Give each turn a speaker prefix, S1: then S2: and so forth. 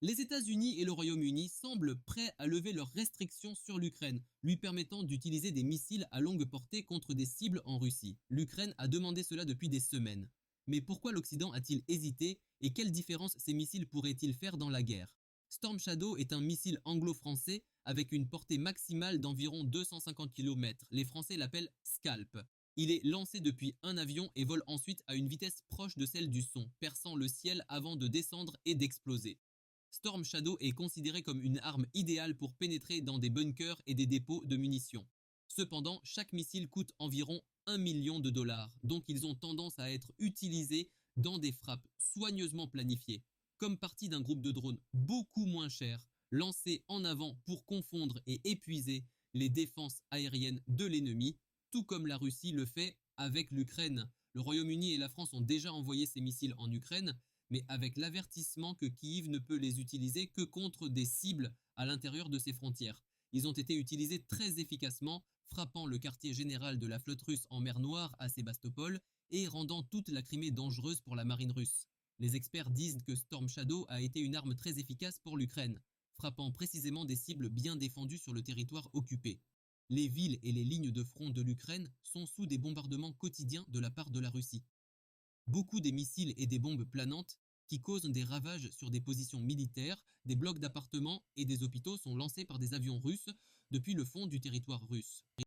S1: Les États-Unis et le Royaume-Uni semblent prêts à lever leurs restrictions sur l'Ukraine, lui permettant d'utiliser des missiles à longue portée contre des cibles en Russie. L'Ukraine a demandé cela depuis des semaines. Mais pourquoi l'Occident a-t-il hésité et quelle différence ces missiles pourraient-ils faire dans la guerre? Storm Shadow est un missile anglo-français avec une portée maximale d'environ 250 km. Les Français l'appellent Scalp. Il est lancé depuis un avion et vole ensuite à une vitesse proche de celle du son, perçant le ciel avant de descendre et d'exploser. Storm Shadow est considéré comme une arme idéale pour pénétrer dans des bunkers et des dépôts de munitions. Cependant, chaque missile coûte environ 1 million de dollars, donc ils ont tendance à être utilisés dans des frappes soigneusement planifiées, comme partie d'un groupe de drones beaucoup moins cher, lancés en avant pour confondre et épuiser les défenses aériennes de l'ennemi, tout comme la Russie le fait avec l'Ukraine. Le Royaume-Uni et la France ont déjà envoyé ces missiles en Ukraine, mais avec l'avertissement que Kiev ne peut les utiliser que contre des cibles à l'intérieur de ses frontières. Ils ont été utilisés très efficacement, frappant le quartier général de la flotte russe en mer Noire à Sébastopol et rendant toute la Crimée dangereuse pour la marine russe. Les experts disent que Storm Shadow a été une arme très efficace pour l'Ukraine, frappant précisément des cibles bien défendues sur le territoire occupé. Les villes et les lignes de front de l'Ukraine sont sous des bombardements quotidiens de la part de la Russie. Beaucoup des missiles et des bombes planantes qui causent des ravages sur des positions militaires, des blocs d'appartements et des hôpitaux sont lancés par des avions russes depuis le fond du territoire russe.